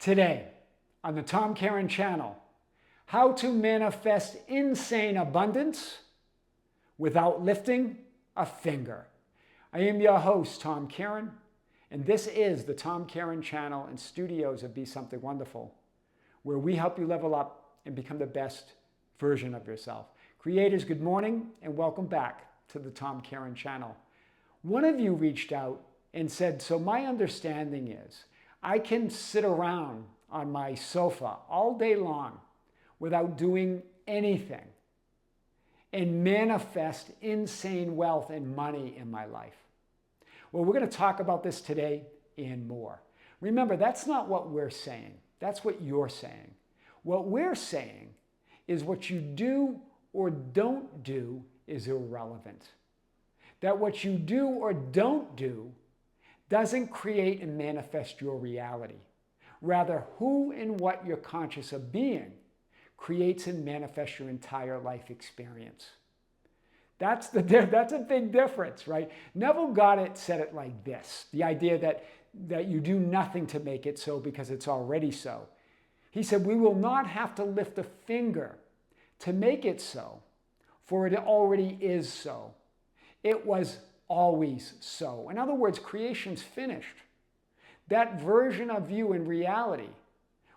Today, on the Tom Kearin Channel, how to manifest insane abundance without lifting a finger. I am your host, Tom Kearin, and this is the Tom Kearin Channel and studios of Be Something Wonderful, where we help you level up and become the best version of yourself. Creators, good morning and welcome back to the Tom Kearin Channel. One of you reached out and said, so my understanding is I can sit around on my sofa all day long without doing anything and manifest insane wealth and money in my life. Well, we're going to talk about this today and more. Remember, that's not what we're saying. That's what you're saying. What we're saying is what you do or don't do is irrelevant. That what you do or don't do doesn't create and manifest your reality. Rather, who and what you're conscious of being creates and manifests your entire life experience. That's a big difference, right? Neville Goddard said it like this, the idea that you do nothing to make it so because it's already so. He said, we will not have to lift a finger to make it so, for it already is so. It was always so. In other words, creation's finished. That version of you in reality,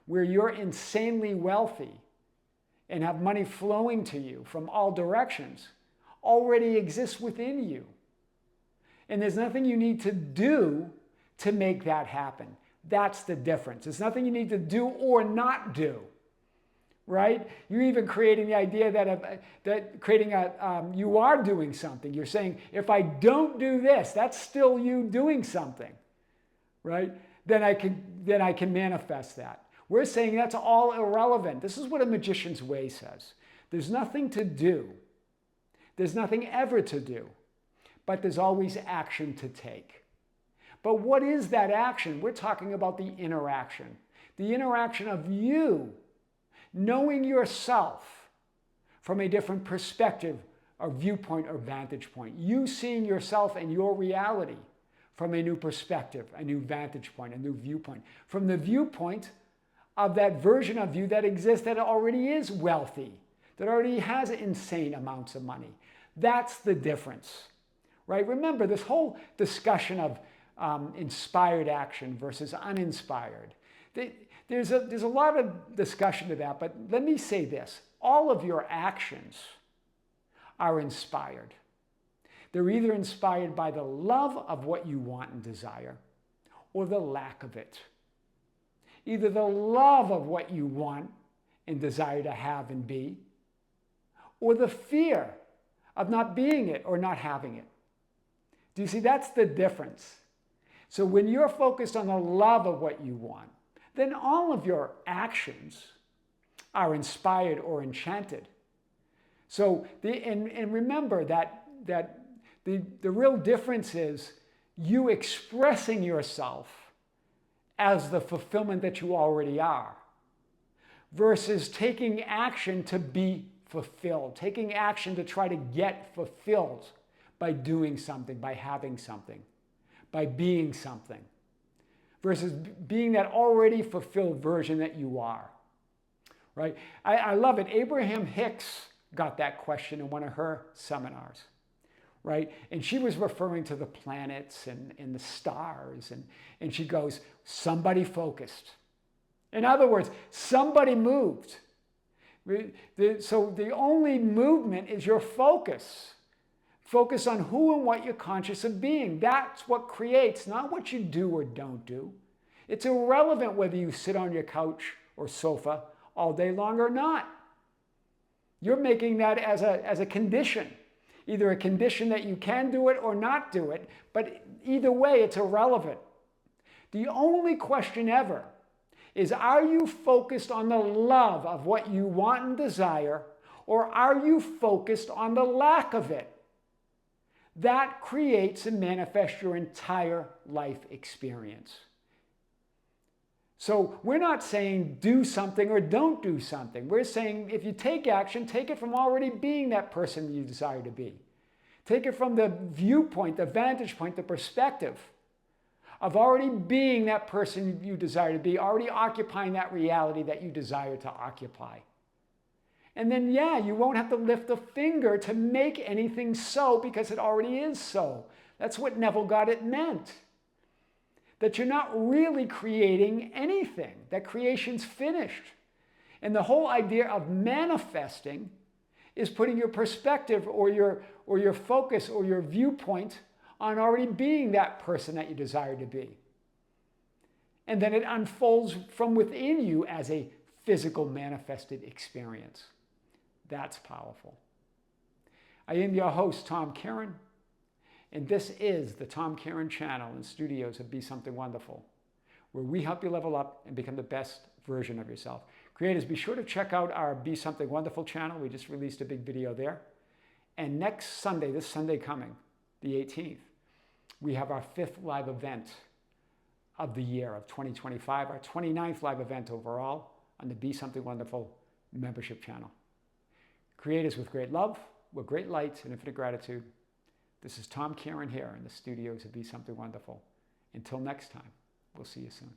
where you're insanely wealthy and have money flowing to you from all directions, already exists within you. And there's nothing you need to do to make that happen. That's the difference. There's nothing you need to do or not do. Right? You're even creating the idea that you are doing something. You're saying, if I don't do this, that's still you doing something, right? Then I can manifest that. We're saying that's all irrelevant. This is what a magician's way says. There's nothing to do. There's nothing ever to do, but there's always action to take. But what is that action? We're talking about the interaction of you knowing yourself from a different perspective or viewpoint or vantage point. You seeing yourself and your reality from a new perspective, a new vantage point, a new viewpoint. From the viewpoint of that version of you that exists, that already is wealthy, that already has insane amounts of money. That's the difference, right? Remember, this whole discussion of inspired action versus uninspired. There's a lot of discussion to that, but let me say this. All of your actions are inspired. They're either inspired by the love of what you want and desire or the lack of it. Either the love of what you want and desire to have and be, or the fear of not being it or not having it. Do you see? That's the difference. So when you're focused on the love of what you want, then all of your actions are inspired or enchanted. So, and remember that the real difference is you expressing yourself as the fulfillment that you already are versus taking action to be fulfilled, taking action to try to get fulfilled by doing something, by having something, by being something, versus being that already fulfilled version that you are, right? I love it. Abraham Hicks got that question in one of her seminars, right? And she was referring to the planets and the stars, and she goes, somebody focused. In other words, somebody moved. So the only movement is your focus. Focus on who and what you're conscious of being. That's what creates, not what you do or don't do. It's irrelevant whether you sit on your couch or sofa all day long or not. You're making that as a condition, either a condition that you can do it or not do it, but either way, it's irrelevant. The only question ever is, are you focused on the love of what you want and desire, or are you focused on the lack of it? That creates and manifests your entire life experience. So we're not saying do something or don't do something. We're saying if you take action, take it from already being that person you desire to be. Take it from the viewpoint, the vantage point, the perspective of already being that person you desire to be, already occupying that reality that you desire to occupy. And then, yeah, you won't have to lift a finger to make anything so because it already is so. That's what Neville Goddard meant. That you're not really creating anything, that creation's finished. And the whole idea of manifesting is putting your perspective or your focus or your viewpoint on already being that person that you desire to be. And then it unfolds from within you as a physical manifested experience. That's powerful. I am your host, Tom Kearin, and this is the Tom Kearin Channel and studios of Be Something Wonderful, where we help you level up and become the best version of yourself. Creators, be sure to check out our Be Something Wonderful channel. We just released a big video there. And next Sunday, this Sunday coming, the 18th, we have our 5th live event of the year of 2025, our 29th live event overall on the Be Something Wonderful membership channel. Creators with great love, with great light and infinite gratitude, this is Tom Kearin here in the studios of Be Something Wonderful. Until next time, we'll see you soon.